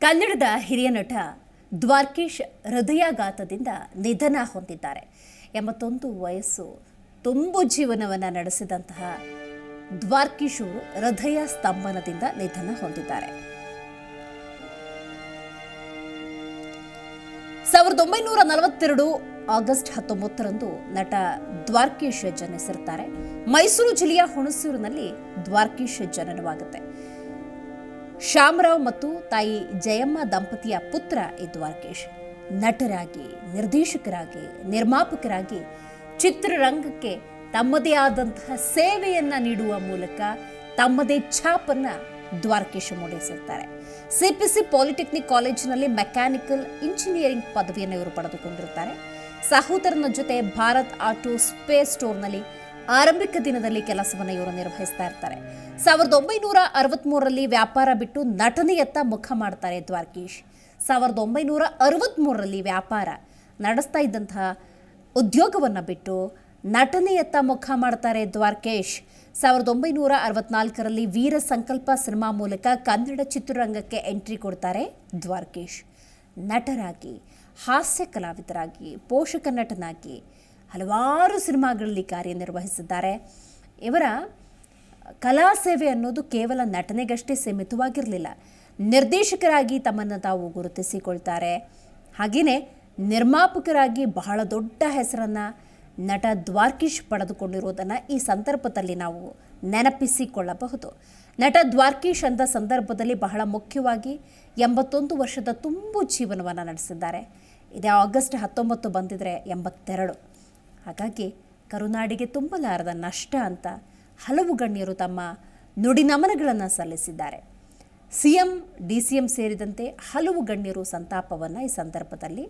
ಕನ್ನಡದ ಹಿರಿಯ ನಟ ದ್ವಾರಕೀಶ್ ಹೃದಯಾಘಾತದಿಂದ ನಿಧನ ಹೊಂದಿದ್ದಾರೆ. 81 ವಯಸ್ಸು ತುಂಬು ಜೀವನವನ್ನು ನಡೆಸಿದಂತಹ ದ್ವಾರಕೀಶ್ ಹೃದಯ ಸ್ತಂಭನದಿಂದ ನಿಧನ ಹೊಂದಿದ್ದಾರೆ. 1942 ಆಗಸ್ಟ್ 19ರಂದು ನಟ ದ್ವಾರಕೀಶ್ ಜನಿಸಿರುತ್ತಾರೆ. ಮೈಸೂರು ಜಿಲ್ಲೆಯ ಹುಣಸೂರಿನಲ್ಲಿ ದ್ವಾರಕೀಶ್ ಜನನವಾಗುತ್ತೆ. ಶ್ಯಾಮರಾವ್ ಮತ್ತು ತಾಯಿ ಜಯಮ್ಮ ದಂಪತಿಯ ಪುತ್ರ ಈ ದ್ವಾರಕೀಶ್. ನಟರಾಗಿ, ನಿರ್ದೇಶಕರಾಗಿ, ನಿರ್ಮಾಪಕರಾಗಿ ಚಿತ್ರರಂಗಕ್ಕೆ ತಮ್ಮದೇ ಆದಂತಹ ಸೇವೆಯನ್ನ ನೀಡುವ ಮೂಲಕ ತಮ್ಮದೇ ಛಾಪನ್ನ ದ್ವಾರಕೀಶ್ ಮೂಡಿಸಿರ್ತಾರೆ. ಸಿಪಿಸಿ ಪಾಲಿಟೆಕ್ನಿಕ್ ಕಾಲೇಜಿನಲ್ಲಿ ಮೆಕ್ಯಾನಿಕಲ್ ಇಂಜಿನಿಯರಿಂಗ್ ಪದವಿಯನ್ನು ಇವರು ಪಡೆದುಕೊಂಡಿರ್ತಾರೆ. ಸಹೋದರನ ಜೊತೆ ಭಾರತ್ ಆಟೋ ಸ್ಪೇಸ್ ಸ್ಟೋರ್ನಲ್ಲಿ ಆರಂಭಿಕ ದಿನದಲ್ಲಿ ಕೆಲಸವನ್ನು ಇವರು ನಿರ್ವಹಿಸ್ತಾ ಇರ್ತಾರೆ. 1963ರಲ್ಲಿ ವ್ಯಾಪಾರ ಬಿಟ್ಟು ನಟನೆಯತ್ತ ಮುಖ ಮಾಡ್ತಾರೆ ದ್ವಾರಕೀಶ್. 1963ರಲ್ಲಿ ವ್ಯಾಪಾರ ನಡೆಸ್ತಾ ಇದ್ದಂತಹ ಉದ್ಯೋಗವನ್ನು ಬಿಟ್ಟು ನಟನೆಯತ್ತ ಮುಖ ಮಾಡ್ತಾರೆ ದ್ವಾರಕೀಶ್. 1964ರಲ್ಲಿ ವೀರ ಸಂಕಲ್ಪ ಸಿನಿಮಾ ಮೂಲಕ ಕನ್ನಡ ಚಿತ್ರರಂಗಕ್ಕೆ ಎಂಟ್ರಿ ಕೊಡ್ತಾರೆ ದ್ವಾರಕೀಶ್. ನಟರಾಗಿ, ಹಾಸ್ಯ ಕಲಾವಿದರಾಗಿ, ಪೋಷಕ ನಟನಾಗಿ ಹಲವಾರು ಸಿನಿಮಾಗಳಲ್ಲಿ ಕಾರ್ಯನಿರ್ವಹಿಸಿದ್ದಾರೆ. ಇವರ ಕಲಾ ಸೇವೆ ಅನ್ನೋದು ಕೇವಲ ನಟನೆಗಷ್ಟೇ ಸೀಮಿತವಾಗಿರಲಿಲ್ಲ. ನಿರ್ದೇಶಕರಾಗಿ ತಮ್ಮನ್ನು ತಾವು ಗುರುತಿಸಿಕೊಳ್ತಾರೆ. ಹಾಗೆಯೇ ನಿರ್ಮಾಪಕರಾಗಿ ಬಹಳ ದೊಡ್ಡ ಹೆಸರನ್ನು ನಟ ದ್ವಾರಕೀಶ್ ಪಡೆದುಕೊಂಡಿರುವುದನ್ನು ಈ ಸಂದರ್ಭದಲ್ಲಿ ನಾವು ನೆನಪಿಸಿಕೊಳ್ಳಬಹುದು. ನಟ ದ್ವಾರಕೀಶ್ ಅಂದ ಸಂದರ್ಭದಲ್ಲಿ ಬಹಳ ಮುಖ್ಯವಾಗಿ 81 ವರ್ಷದ ತುಂಬು ಜೀವನವನ್ನು ನಡೆಸಿದ್ದಾರೆ. ಇದೇ ಆಗಸ್ಟ್ 19 ಬಂದಿದ್ರೆ 82. ಹಾಗಾಗಿ ಕರುನಾಡಿಗೆ ತುಂಬಲಾರದ ನಷ್ಟ ಅಂತ ಹಲವು ಗಣ್ಯರು ತಮ್ಮ ನುಡಿನಮನಗಳನ್ನು ಸಲ್ಲಿಸಿದ್ದಾರೆ. ಸಿಎಂ, ಡಿಸಿಎಂ ಸೇರಿದಂತೆ ಹಲವು ಗಣ್ಯರು ಸಂತಾಪವನ್ನು ಈ ಸಂದರ್ಭದಲ್ಲಿ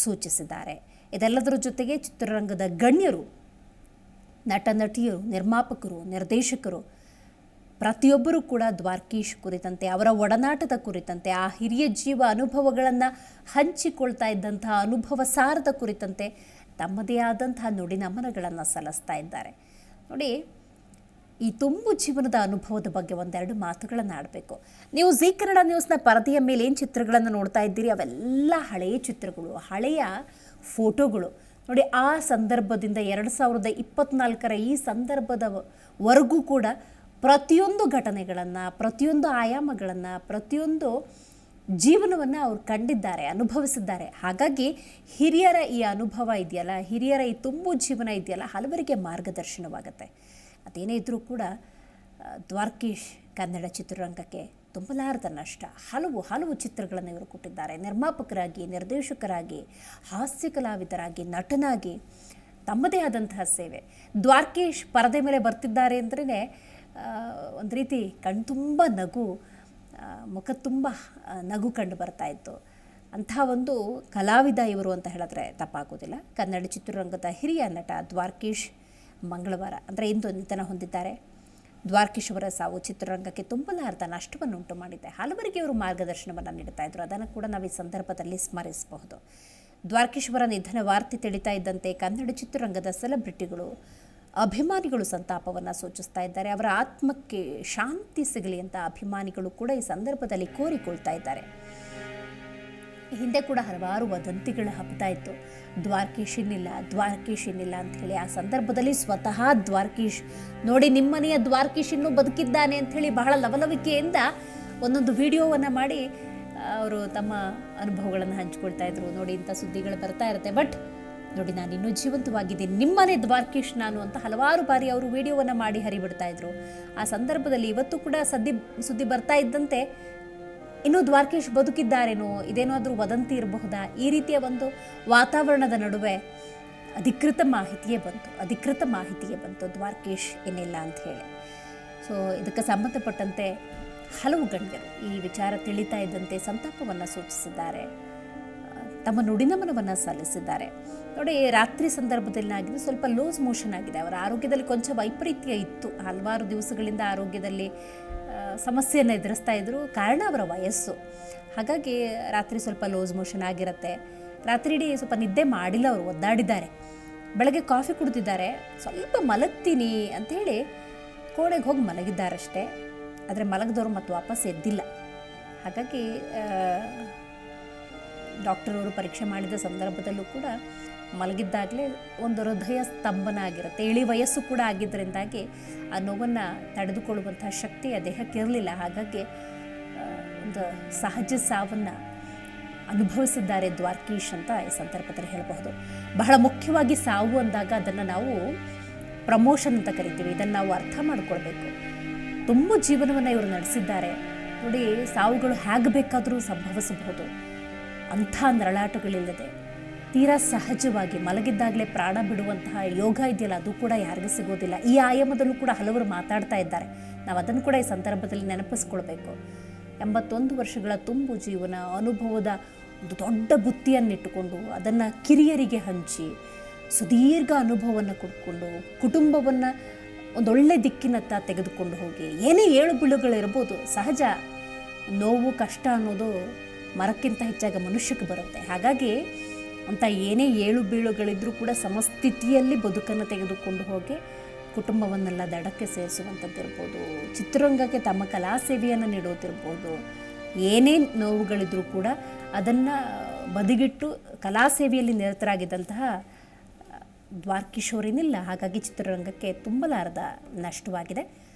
ಸೂಚಿಸಿದ್ದಾರೆ. ಇದೆಲ್ಲದರ ಜೊತೆಗೆ ಚಿತ್ರರಂಗದ ಗಣ್ಯರು, ನಟ ನಟಿಯರು, ನಿರ್ಮಾಪಕರು, ನಿರ್ದೇಶಕರು ಪ್ರತಿಯೊಬ್ಬರೂ ಕೂಡ ದ್ವಾರಕೀಶ್ ಕುರಿತಂತೆ, ಅವರ ಒಡನಾಟದ ಕುರಿತಂತೆ, ಆ ಹಿರಿಯ ಜೀವ ಅನುಭವಗಳನ್ನು ಹಂಚಿಕೊಳ್ತಾ ಇದ್ದಂತಹ ಅನುಭವ ಸಾರದ ಕುರಿತಂತೆ ತಮ್ಮದೇ ಆದಂತಹ ನುಡಿನಮನಗಳನ್ನು ಸಲ್ಲಿಸ್ತಾ ಇದ್ದಾರೆ. ನೋಡಿ, ಈ ತುಂಬು ಜೀವನದ ಅನುಭವದ ಬಗ್ಗೆ ಒಂದೆರಡು ಮಾತುಗಳನ್ನು ಆಡಬೇಕು. ನೀವು ಜೀ ಕನ್ನಡ ನ್ಯೂಸ್ನ ಪರದೆಯ ಮೇಲೆ ಏನು ಚಿತ್ರಗಳನ್ನು ನೋಡ್ತಾ ಇದ್ದೀರಿ, ಅವೆಲ್ಲ ಹಳೆಯ ಚಿತ್ರಗಳು, ಹಳೆಯ ಫೋಟೋಗಳು. ನೋಡಿ, ಆ ಸಂದರ್ಭದಿಂದ 2024ರ ಈ ಸಂದರ್ಭದವರೆಗೂ ಕೂಡ ಪ್ರತಿಯೊಂದು ಘಟನೆಗಳನ್ನು, ಪ್ರತಿಯೊಂದು ಆಯಾಮಗಳನ್ನು, ಪ್ರತಿಯೊಂದು ಜೀವನವನ್ನು ಅವ್ರು ಕಂಡಿದ್ದಾರೆ, ಅನುಭವಿಸಿದ್ದಾರೆ. ಹಾಗಾಗಿ ಹಿರಿಯರ ಈ ಅನುಭವ ಇದೆಯಲ್ಲ, ಹಿರಿಯರ ಈ ತುಂಬು ಜೀವನ ಇದೆಯಲ್ಲ, ಹಲವರಿಗೆ ಮಾರ್ಗದರ್ಶನವಾಗುತ್ತೆ. ಅದೇನೇ ಇದ್ದರೂ ಕೂಡ ದ್ವಾರಕೀಶ್ ಕನ್ನಡ ಚಿತ್ರರಂಗಕ್ಕೆ ತುಂಬಲಾರದ ನಷ್ಟ. ಹಲವು ಚಿತ್ರಗಳನ್ನು ಇವರು ಕೊಟ್ಟಿದ್ದಾರೆ. ನಿರ್ಮಾಪಕರಾಗಿ, ನಿರ್ದೇಶಕರಾಗಿ, ಹಾಸ್ಯ ಕಲಾವಿದರಾಗಿ, ನಟನಾಗಿ ತಮ್ಮದೇ ಆದಂತಹ ಸೇವೆ. ದ್ವಾರಕೀಶ್ ಪರದೆ ಮೇಲೆ ಬರ್ತಿದ್ದಾರೆ ಅಂದ್ರೇ ಒಂದು ರೀತಿ ಕಣ್ತುಂಬ ನಗು, ಮುಖ ತುಂಬ ನಗು ಕಂಡು ಬರ್ತಾ ಇತ್ತು. ಅಂಥ ಒಂದು ಕಲಾವಿದ ಇವರು ಅಂತ ಹೇಳಿದ್ರೆ ತಪ್ಪಾಗೋದಿಲ್ಲ. ಕನ್ನಡ ಚಿತ್ರರಂಗದ ಹಿರಿಯ ನಟ ದ್ವಾರಕೀಶ್ ಮಂಗಳವಾರ ಅಂದರೆ ಇಂದು ನಿಧನ ಹೊಂದಿದ್ದಾರೆ. ದ್ವಾರಕೀಶ್ ಅವರ ಸಾವು ಚಿತ್ರರಂಗಕ್ಕೆ ತುಂಬಲಾರದ ನಷ್ಟವನ್ನು ಉಂಟು ಮಾಡಿದೆ. ಹಲವರಿಗೆ ಇವರು ಮಾರ್ಗದರ್ಶನವನ್ನು ನೀಡ್ತಾ ಇದ್ರು. ಅದನ್ನು ಕೂಡ ನಾವು ಈ ಸಂದರ್ಭದಲ್ಲಿ ಸ್ಮರಿಸಬಹುದು. ದ್ವಾರಕೀಶ್ ಅವರ ನಿಧನ ವಾರ್ತೆ ತಿಳಿತಾ ಇದ್ದಂತೆ ಕನ್ನಡ ಚಿತ್ರರಂಗದ ಸೆಲೆಬ್ರಿಟಿಗಳು, ಅಭಿಮಾನಿಗಳು ಸಂತಾಪವನ್ನು ಸೂಚಿಸ್ತಾ ಇದ್ದಾರೆ. ಅವರ ಆತ್ಮಕ್ಕೆ ಶಾಂತಿ ಸಿಗಲಿ ಅಂತ ಅಭಿಮಾನಿಗಳು ಕೂಡ ಈ ಸಂದರ್ಭದಲ್ಲಿ ಕೋರಿಕೊಳ್ತಾ ಇದ್ದಾರೆ. ಹಿಂದೆ ಕೂಡ ಹಲವಾರು ವದಂತಿಗಳು ಹಬ್ತಾ ಇತ್ತು, ದ್ವಾರಕೀಶ್ ಇನ್ನಿಲ್ಲ ಅಂತ ಹೇಳಿ. ಆ ಸಂದರ್ಭದಲ್ಲಿ ಸ್ವತಃ ದ್ವಾರಕೀಶ್, ನೋಡಿ ನಿಮ್ಮನೆಯ ದ್ವಾರಕೀಶ್ ಇನ್ನೂ ಬದುಕಿದ್ದಾನೆ ಅಂಥೇಳಿ ಬಹಳ ಲವಲವಿಕೆಯಿಂದ ಒಂದೊಂದು ವಿಡಿಯೋವನ್ನು ಮಾಡಿ ಅವರು ತಮ್ಮ ಅನುಭವಗಳನ್ನು ಹಂಚಿಕೊಳ್ತಾ ಇದ್ರು. ನೋಡಿ, ಇಂಥ ಸುದ್ದಿಗಳು ಬರ್ತಾ ಇರುತ್ತೆ, ಬಟ್ ನೋಡಿ ನಾನು ಇನ್ನೂ ಜೀವಂತವಾಗಿದ್ದೀನಿ, ನಿಮ್ಮನೆ ದ್ವಾರಕೀಶ್ ನಾನು ಅಂತ ಹಲವಾರು ಬಾರಿ ಅವರು ವಿಡಿಯೋವನ್ನು ಮಾಡಿ ಹರಿಬಿಡ್ತಾ ಇದ್ರು. ಆ ಸಂದರ್ಭದಲ್ಲಿ ಇವತ್ತು ಕೂಡ ಸುದ್ದಿ ಬರ್ತಾ ಇದ್ದಂತೆ ಇನ್ನೂ ದ್ವಾರಕೀಶ್ ಬದುಕಿದ್ದಾರೇನೋ, ಇದೇನಾದರೂ ವದಂತಿ ಇರಬಹುದಾ, ಈ ರೀತಿಯ ಒಂದು ವಾತಾವರಣದ ನಡುವೆ ಅಧಿಕೃತ ಮಾಹಿತಿಯೇ ಬಂತು ದ್ವಾರಕೀಶ್ ಏನಿಲ್ಲ ಅಂತ ಹೇಳಿ. ಸೊ ಇದಕ್ಕೆ ಸಂಬಂಧಪಟ್ಟಂತೆ ಹಲವು ಗಣ್ಯರು ಈ ವಿಚಾರ ತಿಳಿತಾ ಇದ್ದಂತೆ ಸಂತಾಪವನ್ನು ಸೂಚಿಸಿದ್ದಾರೆ, ತಮ್ಮ ನುಡಿನಮನವನ್ನು ಸಲ್ಲಿಸಿದ್ದಾರೆ. ನೋಡಿ, ರಾತ್ರಿ ಸಂದರ್ಭದಲ್ಲಿ ಆಗಿದೆ, ಸ್ವಲ್ಪ ಲೂಸ್ ಮೋಷನ್ ಆಗಿದೆ. ಅವರ ಆರೋಗ್ಯದಲ್ಲಿ ಕೊಂಚ ವೈಪರೀತ್ಯ ಇತ್ತು. ಹಲವಾರು ದಿವಸಗಳಿಂದ ಆರೋಗ್ಯದಲ್ಲಿ ಸಮಸ್ಯೆಯನ್ನು ಎದುರಿಸ್ತಾ ಇದ್ದರು. ಕಾರಣ ಅವರ ವಯಸ್ಸು. ಹಾಗಾಗಿ ರಾತ್ರಿ ಸ್ವಲ್ಪ ಲೂಸ್ ಮೋಷನ್ ಆಗಿರುತ್ತೆ. ರಾತ್ರಿ ಇಡೀ ಸ್ವಲ್ಪ ನಿದ್ದೆ ಮಾಡಿಲ್ಲ, ಅವರು ಒದ್ದಾಡಿದ್ದಾರೆ. ಬೆಳಗ್ಗೆ ಕಾಫಿ ಕುಡಿದಿದ್ದಾರೆ. ಸ್ವಲ್ಪ ಮಲಗ್ತೀನಿ ಅಂಥೇಳಿ ಕೋಣೆಗೆ ಹೋಗಿ ಮಲಗಿದ್ದಾರಷ್ಟೇ. ಆದರೆ ಮಲಗಿದವರು ಮತ್ತೆ ವಾಪಸ್ ಎದ್ದಿಲ್ಲ. ಹಾಗಾಗಿ ಡಾಕ್ಟರವರು ಪರೀಕ್ಷೆ ಮಾಡಿದ ಸಂದರ್ಭದಲ್ಲೂ ಕೂಡ ಮಲಗಿದ್ದಾಗಲೇ ಒಂದು ಹೃದಯ ಸ್ತಂಭನ ಆಗಿರುತ್ತೆ. ಇಳಿ ವಯಸ್ಸು ಕೂಡ ಆಗಿದ್ದರಿಂದಾಗಿ ಆ ನೋವನ್ನು ತಡೆದುಕೊಳ್ಳುವಂತಹ ಶಕ್ತಿ ಆ ದೇಹಕ್ಕೆ ಇರಲಿಲ್ಲ. ಹಾಗಾಗಿ ಒಂದು ಸಹಜ ಸಾವನ್ನು ಅನುಭವಿಸಿದ್ದಾರೆ ದ್ವಾರಕೀಶ್ ಅಂತ ಈ ಸಂದರ್ಭದಲ್ಲಿ ಹೇಳಬಹುದು. ಬಹಳ ಮುಖ್ಯವಾಗಿ ಸಾವು ಅಂದಾಗ ಅದನ್ನು ನಾವು ಪ್ರಮೋಷನ್ ಅಂತ ಕರಿತೀವಿ. ಇದನ್ನು ನಾವು ಅರ್ಥ ಮಾಡಿಕೊಳ್ಬೇಕು. ತುಂಬ ಜೀವನವನ್ನು ಇವರು ನಡೆಸಿದ್ದಾರೆ ನೋಡಿ. ಸಾವುಗಳು ಹೇಗೆ ಬೇಕಾದರೂ ಸಂಭವಿಸಬಹುದು. ಅಂಥ ನರಳಾಟಗಳಿಲ್ಲದೆ ತೀರಾ ಸಹಜವಾಗಿ ಮಲಗಿದ್ದಾಗಲೇ ಪ್ರಾಣ ಬಿಡುವಂತಹ ಯೋಗ ಇದೆಯಲ್ಲ, ಅದು ಕೂಡ ಯಾರಿಗೂ ಸಿಗೋದಿಲ್ಲ. ಈ ಆಯಾಮದಲ್ಲೂ ಕೂಡ ಹಲವರು ಮಾತಾಡ್ತಾ ಇದ್ದಾರೆ. ನಾವು ಅದನ್ನು ಕೂಡ ಈ ಸಂದರ್ಭದಲ್ಲಿ ನೆನಪಿಸ್ಕೊಳ್ಬೇಕು. 81 ವರ್ಷಗಳ ತುಂಬು ಜೀವನ ಅನುಭವದ ಒಂದು ದೊಡ್ಡ ಬುತ್ತಿಯನ್ನಿಟ್ಟುಕೊಂಡು ಅದನ್ನು ಕಿರಿಯರಿಗೆ ಹಂಚಿ ಸುದೀರ್ಘ ಅನುಭವವನ್ನು ಕೊಟ್ಕೊಂಡು ಕುಟುಂಬವನ್ನು ಒಂದೊಳ್ಳೆ ದಿಕ್ಕಿನತ್ತ ತೆಗೆದುಕೊಂಡು ಹೋಗಿ ಏನೇ ಏಳು ಬೀಳುಗಳಿರ್ಬೋದು, ಸಹಜ. ನೋವು ಕಷ್ಟ ಅನ್ನೋದು ಮರಕ್ಕಿಂತ ಹೆಚ್ಚಾಗಿ ಮನುಷ್ಯಕ್ಕೆ ಬರುತ್ತೆ. ಹಾಗಾಗಿ ಅಂತ ಏನೇ ಏಳು ಬೀಳುಗಳಿದ್ರೂ ಕೂಡ ಸಮಸ್ಥಿತಿಯಲ್ಲಿ ಬದುಕನ್ನು ತೆಗೆದುಕೊಂಡು ಹೋಗಿ ಕುಟುಂಬವನ್ನೆಲ್ಲ ದಡಕ್ಕೆ ಸೇರಿಸುವಂಥದ್ದಿರ್ಬೋದು, ಚಿತ್ರರಂಗಕ್ಕೆ ತಮ್ಮ ಕಲಾ ಸೇವೆಯನ್ನು ನೀಡೋದಿರ್ಬೋದು, ಏನೇ ನೋವುಗಳಿದ್ರೂ ಕೂಡ ಅದನ್ನು ಬದಿಗಿಟ್ಟು ಕಲಾ ಸೇವೆಯಲ್ಲಿ ನಿರತರಾಗಿದ್ದಂತಹ ದ್ವಾರಕೀಶ್ ಅವರೇನಿಲ್ಲ. ಹಾಗಾಗಿ ಚಿತ್ರರಂಗಕ್ಕೆ ತುಂಬಲಾರದ ನಷ್ಟವಾಗಿದೆ.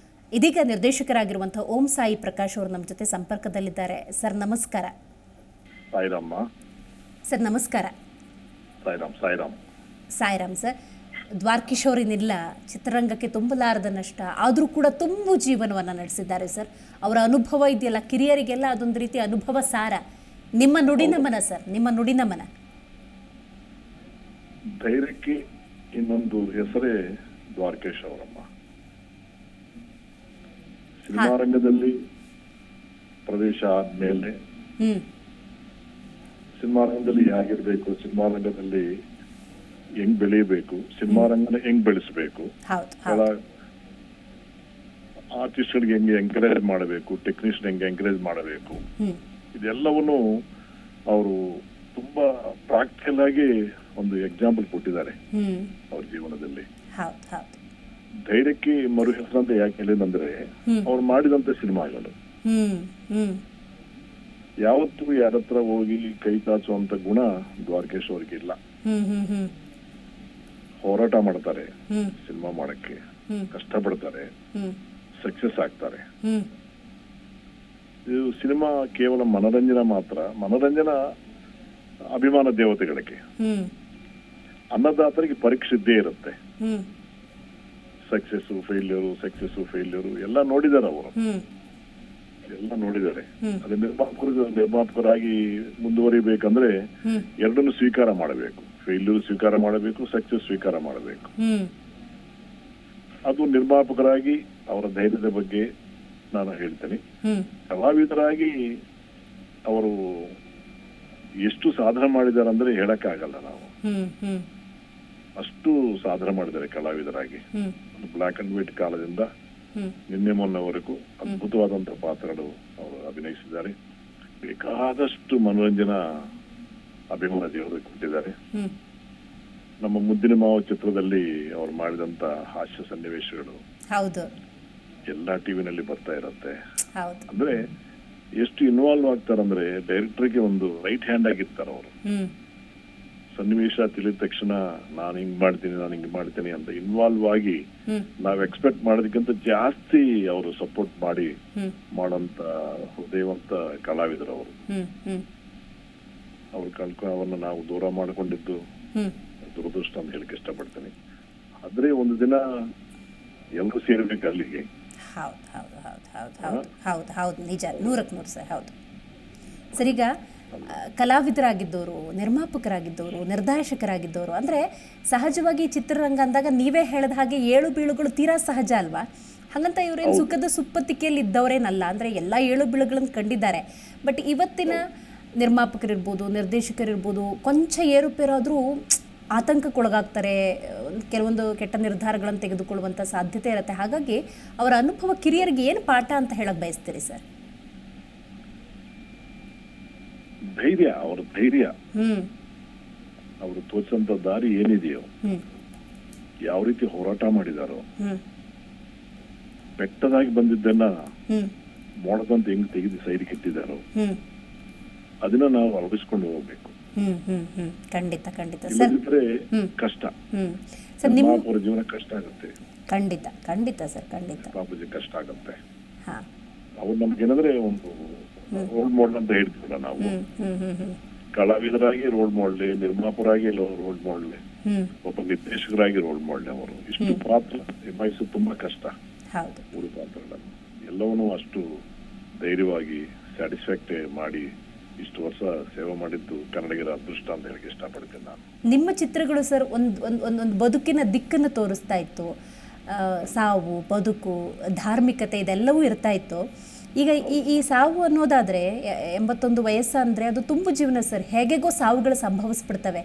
ಇದೀಗ ನಿರ್ದೇಶಕರಾಗಿರುವಂಥ ಓಂ ಸಾಯಿ ಪ್ರಕಾಶ್ ಅವರು ನಮ್ಮ ಜೊತೆ ಸಂಪರ್ಕದಲ್ಲಿದ್ದಾರೆ. ಸರ್ ನಮಸ್ಕಾರ. ಸರ್ ನಮಸ್ಕಾರ. ಸಾಯಿರಾಮ್ ಸರ್. ದ್ವಾರಕೀಶ್ ಅವರೇನಿಲ್ಲ, ಚಿತ್ರರಂಗಕ್ಕೆ ತುಂಬಲಾರದ ನಷ್ಟ, ಆದರೂ ಕೂಡ ತುಂಬು ಜೀವನವನ್ನು ನಡೆಸಿದ್ದಾರೆ ಸರ್. ಅವರ ಅನುಭವ ಇದೆಯಲ್ಲ, ಕಿರಿಯರಿಗೆಲ್ಲ ಅದೊಂದು ರೀತಿ ಅನುಭವ ಸಾರ. ನಿಮ್ಮ ನುಡಿ ನಮನ ಸರ್, ನಿಮ್ಮ ನುಡಿ ನಮನ. ಧೈರ್ಯಕ್ಕೆ ಇನ್ನೊಂದು ಹೆಸರೇ ದ್ವಾರಕೀಶ್ ಅವರಮ್ಮ. ಸಿನಿಮಾ ರಂಗದಲ್ಲಿ ಪ್ರವೇಶ ಆದ್ಮೇಲೆ ಸಿನಿಮಾ ರಂಗದಲ್ಲಿ ಹೇಗಿರ್ಬೇಕು, ಸಿನಿಮಾ ರಂಗದಲ್ಲಿ ಹೆಂಗ್ ಬೆಳೆಯಬೇಕು, ಸಿನಿಮಾ ರಂಗನ ಹೆಂಗ್ ಬೆಳೆಸಬೇಕು, ಆರ್ಟಿಸ್ಟ್ಗಳಿಗೆ ಹೆಂಗೆ ಎಂಕರೇಜ್ ಮಾಡಬೇಕು, ಟೆಕ್ನಿಷಿಯನ್ ಹೆಂಗೆ ಎಂಕರೇಜ್ ಮಾಡಬೇಕು, ಇದೆಲ್ಲವನ್ನು ಅವರು ತುಂಬಾ ಪ್ರಾಕ್ಟಿಕಲ್ ಆಗಿ ಒಂದು ಎಕ್ಸಾಂಪಲ್ ಕೊಟ್ಟಿದ್ದಾರೆ ಅವ್ರ ಜೀವನದಲ್ಲಿ. ಧೈರ್ಯಕ್ಕೆ ಮರು ಹೆಸರಂತ ಯಾಕೆ ಹೇಳಿದಂದ್ರೆ ಅವ್ರು ಮಾಡಿದಂತ ಸಿನಿಮಾಗಳು ಯಾವತ್ತೂ ಯಾರತ್ರ ಹೋಗಿ ಕೈ ಚಾಚುವಂತ ಗುಣ ದ್ವಾರಕೀಶ್ ಅವ್ರಿಗೆ ಇಲ್ಲ. ಹೋರಾಟ ಮಾಡ್ತಾರೆ, ಸಿನಿಮಾ ಮಾಡಕ್ಕೆ ಕಷ್ಟಪಡ್ತಾರೆ, ಸಕ್ಸಸ್ ಆಗ್ತಾರೆ. ಇದು ಸಿನಿಮಾ ಕೇವಲ ಮನರಂಜನಾ ಮಾತ್ರ, ಮನರಂಜನಾ ಅಭಿಮಾನ ದೇವತೆಗಳಿಗೆ. ಅನ್ನದಾತರಿಗೆ ಪರೀಕ್ಷೆ ಇದ್ದೇ ಇರುತ್ತೆ. ಸಕ್ಸಸ್ ಫೇಲ್ಯೂರು ಎಲ್ಲ ನೋಡಿದಾರೆ ಅವರು, ಎಲ್ಲ ನೋಡಿದ್ದಾರೆ. ಅದೇ ನಿರ್ಮಾಪಕರಾಗಿ ಮುಂದುವರಿಬೇಕಂದ್ರೆ ಎರಡನ್ನು ಸ್ವೀಕಾರ ಮಾಡಬೇಕು. ಫೇಲ್ಯೂರ್ ಸ್ವೀಕಾರ ಮಾಡಬೇಕು, ಸಕ್ಸಸ್ ಸ್ವೀಕಾರ ಮಾಡಬೇಕು. ಅದು ನಿರ್ಮಾಪಕರಾಗಿ ಅವರ ಧೈರ್ಯದ ಬಗ್ಗೆ ನಾನು ಹೇಳ್ತೇನೆ. ಕಲಾವಿದರಾಗಿ ಅವರು ಎಷ್ಟು ಸಾಧನೆ ಮಾಡಿದ್ದಾರೆ ಅಂದ್ರೆ ಹೇಳಕ್ಕಾಗಲ್ಲ. ನಾವು ಅಷ್ಟು ಸಾಧನೆ ಮಾಡಿದ್ದಾರೆ ಕಲಾವಿದರಾಗಿ. ಬ್ಲಾಕ್ ಅಂಡ್ ವೈಟ್ ಕಾಲದಿಂದ ನಿನ್ನೆ ಮೊನ್ನವರೆಗೂ ಅದ್ಭುತವಾದಂತಹ ಪಾತ್ರಗಳು ಅವರು ಅಭಿನಯಿಸಿದ್ದಾರೆ. ಬೇಕಾದಷ್ಟು ಮನೋರಂಜನಾ ಅಭಿಮಾನ ದೇವರಿಗೆ ಕೊಟ್ಟಿದ್ದಾರೆ. ನಮ್ಮ ಮುದ್ದಿನ ಮಾವ ಚಿತ್ರದಲ್ಲಿ ಅವರು ಮಾಡಿದಂತ ಹಾಸ್ಯ ಸನ್ನಿವೇಶಗಳು ಎಲ್ಲಾ ಟಿವಿನಲ್ಲಿ ಬರ್ತಾ ಇರತ್ತೆ. ಅಂದ್ರೆ ಎಷ್ಟು ಇನ್ವಾಲ್ವ್ ಆಗ್ತಾರಂದ್ರೆ ಡೈರೆಕ್ಟರ್ಗೆ ಒಂದು ರೈಟ್ ಹ್ಯಾಂಡ್ ಆಗಿರ್ತಾರ ಅವರು. ಸನ್ನಿವೇಶ ತಿಳಿದ ತಕ್ಷಣ ನಾನು ಹಿಂಗ್ ಮಾಡ್ತೀನಿ ಅಂತ ಇನ್ವಾಲ್ವ್ ಆಗಿ ನಾವ್ ಎಕ್ಸ್ಪೆಕ್ಟ್ ಮಾಡೋದಕ್ಕಿಂತ ಜಾಸ್ತಿ ಅವರು ಸಪೋರ್ಟ್ ಮಾಡಿ ಮಾಡಂತ ಹೃದಯವಂತ ಕಲಾವಿದರು ಅವರು. ಅವ್ರನ್ನ ನಾವು ದೂರ ಮಾಡ್ಕೊಂಡಿದ್ದು ದುರದೃಷ್ಟ ಅಂತ ಹೇಳಕ್ ಇಷ್ಟಪಡ್ತೀನಿ. ಆದ್ರೆ ಒಂದು ದಿನ ಎಲ್ಲರೂ ಸೇರ್ಬೇಕು ಅಲ್ಲಿಗೆ. ಹೌದು ನಿಜ, 100% ಸರ್. ಹೌದು ಸರ್. ಈಗ ಕಲಾವಿದರಾಗಿದ್ದವರು, ನಿರ್ಮಾಪಕರಾಗಿದ್ದವರು, ನಿರ್ದೇಶಕರಾಗಿದ್ದವರು ಅಂದರೆ ಸಹಜವಾಗಿ ಚಿತ್ರರಂಗ ಅಂದಾಗ ನೀವೇ ಹೇಳಿದ ಹಾಗೆ ಏಳು ಬೀಳುಗಳು ತೀರಾ ಸಹಜ ಅಲ್ವಾ? ಹಾಗಂತ ಇವರೇನು ಸುಖದ ಸುಪ್ಪತ್ತಿಕೆಯಲ್ಲಿ ಇದ್ದವರೇನಲ್ಲ. ಅಂದರೆ ಎಲ್ಲ ಏಳು ಬೀಳುಗಳನ್ನು ಕಂಡಿದ್ದಾರೆ. ಬಟ್ ಇವತ್ತಿನ ನಿರ್ಮಾಪಕರಿರ್ಬೋದು, ನಿರ್ದೇಶಕರಿರ್ಬೋದು, ಕೊಂಚ ಏರುಪೇರಾದರೂ ಆತಂಕಕ್ಕೊಳಗಾಗ್ತಾರೆ. ಕೆಲವೊಂದು ಕೆಟ್ಟ ನಿರ್ಧಾರಗಳನ್ನು ತೆಗೆದುಕೊಳ್ಳುವಂಥ ಸಾಧ್ಯತೆ ಇರುತ್ತೆ. ಹಾಗಾಗಿ ಅವರ ಅನುಭವ ಕಿರಿಯರಿಗೆ ಏನು ಪಾಠ ಅಂತ ಹೇಳಕ್ ಬಯಸ್ತೀರಿ ಸರ್? ಧೈರ್ಯ, ಅವರು ತೋರಿಸಂತ ದಾರಿ ಏನಿದೆಯೋ, ಯಾವ ರೀತಿ ಹೋರಾಟ ಮಾಡಿದಾರೋ, ಬೆಟ್ಟದಾಗಿ ಬಂದಿದ್ದನ್ನ ಮೊಳದಂತ ಹೆಂಗ್ ತೆಗೆದು ಸೈಡ್ಗೆ ಇಟ್ಟಿದ್ದಾರೋ ಹ್ಮ್ ಅದನ್ನ ನಾವು ಅಳವಡಿಸ್ಕೊಂಡು ಹೋಗ್ಬೇಕು. ಖಂಡಿತ ಖಂಡಿತ ಸರ್. ಇಲ್ಲದಿದ್ರೆ ಹ್ಮ್. ಕಷ್ಟ, ಸರ್ ನಿಮ್ಮ ಮಹಾಪೌರ ಜೀವನ ಕಷ್ಟ ಆಗುತ್ತೆ, ಖಂಡಿತ ಖಂಡಿತ ಸರ್ ಖಂಡಿತ. ಪಾಪಜಿ ಕಷ್ಟ ಆಗುತ್ತೆ. ಹಾ ಅವ್ರು ನಮ್ಗೇನಂದ್ರೆ ಒಂದು ರೋಲ್ ಮಾಡೆಲ್ ಅಂತ ಹೇಳ್ತೀವಲ್ಲ ನಾವು, ಹ್ಮ್ ಹ್ಮ್ ಹ್ಮ್ ಹ್ಮ್ ಕಲಾವಿದರಾಗಿ ರೋಲ್ ಮಾಡೆಲ್, ನಿರ್ಮಾಪಕರಾಗಿ ರೋಲ್ ಮಾಡೆಲ್, ಹ್ಮ್ ಒಬ್ಬ ನಿರ್ದೇಶಕರಾಗಿ ರೋಲ್ ಮಾಡೆಲ್. ಅವರು ಇಷ್ಟು ಪಾತ್ರ ನಿಭಾಯಿಸೋದು ತುಂಬಾ ಕಷ್ಟ. ಹೌದು. ಮೂರು ಪಾತ್ರಗಳನ್ನು ಎಲ್ಲವನ್ನೂ ಅಷ್ಟು ಧೈರ್ಯವಾಗಿ ಸ್ಯಾಟಿಸ್ಫ್ಯಾಕ್ಟ್ ಮಾಡಿ ಇಷ್ಟು ವರ್ಷ ಸೇವೆ ಮಾಡಿದ್ದು ಕನ್ನಡಿಗರ ಅದೃಷ್ಟ ಅಂತ ಹೇಳಕ್ಕೆ ಇಷ್ಟಪಡ್ತೇನೆ ನಾನು. ನಿಮ್ಮ ಚಿತ್ರಗಳು ಸರ್ ಒಂದು ಬದುಕಿನ ದಿಕ್ಕನ್ನು ತೋರಿಸ್ತಾ ಇತ್ತು. ಸಾವು, ಬದುಕು, ಧಾರ್ಮಿಕತೆ ಇದೆಲ್ಲವೂ ಇರ್ತಾ ಇತ್ತು. ಈಗ ಈ ಸಾವು ಅನ್ನೋದಾದರೆ 81 ವಯಸ್ಸು ಅಂದರೆ ಅದು ತುಂಬು ಜೀವನ ಸರ್. ಹೇಗೆಗೋ ಸಾವುಗಳು ಸಂಭವಿಸ್ಬಿಡ್ತವೆ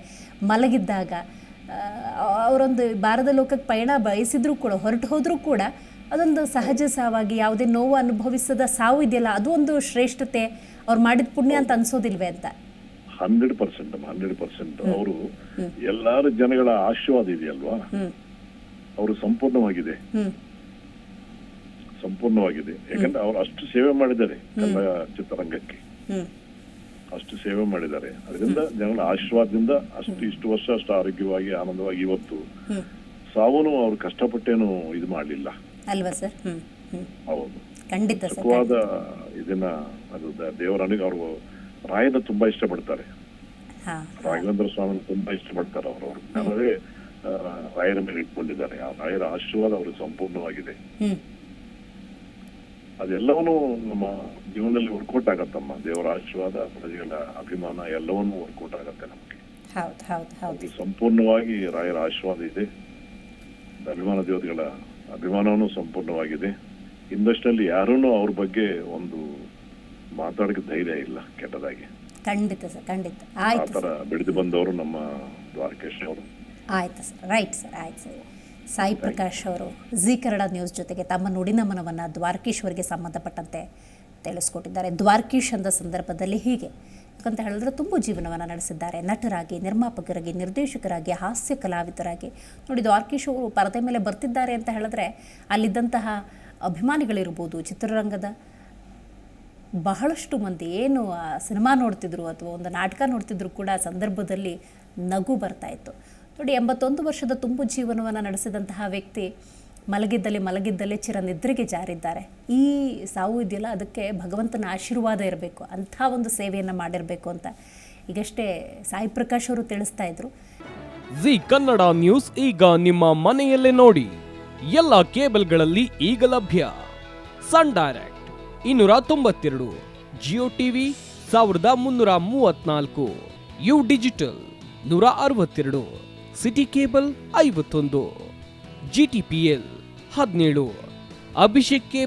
ಮಲಗಿದ್ದಾಗ. ಅವರೊಂದು ಭಾರತ ಲೋಕಕ್ಕೆ ಪಯಣ ಬಯಸಿದ್ರೂ ಕೂಡ, ಹೊರಟು ಹೋದರೂ ಕೂಡ ಅದೊಂದು ಸಹಜ ಸಾವಾಗಿ ಯಾವುದೇ ನೋವು ಅನುಭವಿಸದ ಸಾವು ಇದೆಯಲ್ಲ, ಅದು ಒಂದು ಶ್ರೇಷ್ಠತೆ, ಅವ್ರು ಮಾಡಿದ ಪುಣ್ಯ ಅಂತ ಅನ್ಸೋದಿಲ್ವೇ ಅಂತ. 100% ಅವರು ಎಲ್ಲಾರ ಜನಗಳ ಆಶೀರ್ವಾದ ಇದೆಯಲ್ವಾ, ಅವರು ಸಂಪೂರ್ಣವಾಗಿದೆ. ಯಾಕಂದ್ರೆ ಅವ್ರು ಅಷ್ಟು ಸೇವೆ ಮಾಡಿದ್ದಾರೆ ಕನ್ನಡ ಚಿತ್ರರಂಗಕ್ಕೆ, ಅಷ್ಟು ಸೇವೆ ಮಾಡಿದ್ದಾರೆ. ಅದರಿಂದ ಜನಗಳ ಆಶೀರ್ವಾದದಿಂದ ಇಷ್ಟು ವರ್ಷ ಅಷ್ಟು ಆರೋಗ್ಯವಾಗಿ ಆನಂದವಾಗಿ ಇವತ್ತು ಸಾವನು ಅವ್ರು ಕಷ್ಟಪಟ್ಟೇನು ಇದು ಮಾಡಲಿಲ್ಲ ಅಲ್ವಾ ಸರ್? ಹೌದು, ಖಂಡಿತ ಸರ್. ಸುಖವಾದ ಇದನ್ನ ಅದು ದೇವರ ಅವರು ರಾಯನ ತುಂಬಾ ಇಷ್ಟಪಡ್ತಾರೆ. ರಾಘವೇಂದ್ರ ಸ್ವಾಮಿ ತುಂಬಾ ಇಷ್ಟಪಡ್ತಾರೆ ಅವರು. ಅವರೇ ರಾಯರ ಮೇಲೆ ಇಟ್ಕೊಂಡಿದ್ದಾರೆ. ಆ ರಾಯರ ಆಶೀರ್ವಾದ ಅವ್ರಿಗೆ ಸಂಪೂರ್ಣವಾಗಿದೆ. ಅದೆಲ್ಲವನ್ನೂ ನಮ್ಮ ಜೀವನದಲ್ಲಿ ವರ್ಕೌಟ್ ಆಗತ್ತಮ್ಮ. ದೇವರ ಆಶೀರ್ವಾದ, ಪ್ರಜೆಗಳ ಅಭಿಮಾನ ಎಲ್ಲವನ್ನೂ ವರ್ಕೌಟ್ ಆಗತ್ತೆ ನಮ್ಗೆ. ಸಂಪೂರ್ಣವಾಗಿ ರಾಯರ ಆಶೀರ್ವಾದ ಇದೆ. ಅಭಿಮಾನ ದೇವತೆಗಳ ಅಭಿಮಾನವೂ ಸಂಪೂರ್ಣವಾಗಿದೆ. ಇಂಡಸ್ಟ್ರಿಯಲ್ಲಿ ಯಾರೂನು ಅವ್ರ ಬಗ್ಗೆ ಒಂದು ಮಾತಾಡಕ್ಕೆ ಧೈರ್ಯ ಇಲ್ಲ ಕೆಟ್ಟದಾಗಿ. ಖಂಡಿತ ಸರ್, ಖಂಡಿತ. ಆ ಥರ ಬೆಳೆದು ಬಂದವರು ನಮ್ಮ ದ್ವಾರಕೇಶ್ ಅವರು. ಆಯ್ತು ಸರ್, ರೈಟ್ ಸರ್, ಆಯ್ತು ಸರ್. ಸಾಯಿ ಪ್ರಕಾಶ್ ಅವರು ಜಿ ಕನ್ನಡ ನ್ಯೂಸ್ ಜೊತೆಗೆ ತಮ್ಮ ನುಡಿನಮನವನ್ನು ದ್ವಾರಕೀಶ್ ಅವರಿಗೆ ಸಂಬಂಧಪಟ್ಟಂತೆ ತಿಳಿಸ್ಕೊಟ್ಟಿದ್ದಾರೆ. ದ್ವಾರಕೀಶ್ ಅಂದ ಸಂದರ್ಭದಲ್ಲಿ ಹೀಗೆ ಯಾಕಂತ ಹೇಳಿದ್ರೆ ತುಂಬು ಜೀವನವನ್ನು ನಡೆಸಿದ್ದಾರೆ. ನಟರಾಗಿ, ನಿರ್ಮಾಪಕರಾಗಿ, ನಿರ್ದೇಶಕರಾಗಿ, ಹಾಸ್ಯ ಕಲಾವಿದರಾಗಿ. ನೋಡಿ, ದ್ವಾರಕೀಶ್ ಅವರು ಪರದೆ ಮೇಲೆ ಬರ್ತಿದ್ದಾರೆ ಅಂತ ಹೇಳಿದ್ರೆ ಅಲ್ಲಿದ್ದಂತಹ ಅಭಿಮಾನಿಗಳಿರ್ಬೋದು, ಚಿತ್ರರಂಗದ ಬಹಳಷ್ಟು ಮಂದಿ ಏನು ಸಿನಿಮಾ ನೋಡ್ತಿದ್ರು ಅಥವಾ ಒಂದು ನಾಟಕ ನೋಡ್ತಿದ್ರು ಕೂಡ ಆ ಸಂದರ್ಭದಲ್ಲಿ ನಗು ಬರ್ತಾಯಿತ್ತು. ನೋಡಿ, 81 ವರ್ಷದ ತುಂಬು ಜೀವನವನ್ನು ನಡೆಸಿದಂತಹ ವ್ಯಕ್ತಿ ಮಲಗಿದ್ದಲ್ಲೇ ಚಿರನಿದ್ರೆಗೆ ಜಾರಿದ್ದಾರೆ. ಈ ಸಾವು ಇದೆಯಲ್ಲ, ಅದಕ್ಕೆ ಭಗವಂತನ ಆಶೀರ್ವಾದ ಇರಬೇಕು, ಅಂಥ ಒಂದು ಸೇವೆಯನ್ನು ಮಾಡಿರಬೇಕು ಅಂತ ಈಗಷ್ಟೇ ಸಾಯಿ ಪ್ರಕಾಶ್ ಅವರು ತಿಳಿಸ್ತಾ ಇದ್ರು. ಜಿ ಕನ್ನಡ ನ್ಯೂಸ್ ಈಗ ನಿಮ್ಮ ಮನೆಯಲ್ಲೇ ನೋಡಿ. ಎಲ್ಲ ಕೇಬಲ್ಗಳಲ್ಲಿ ಈಗ ಲಭ್ಯ. Sun Direct 292, Jio TV 1334, U digital 162, city cable 51, GTPL 17, Abhishek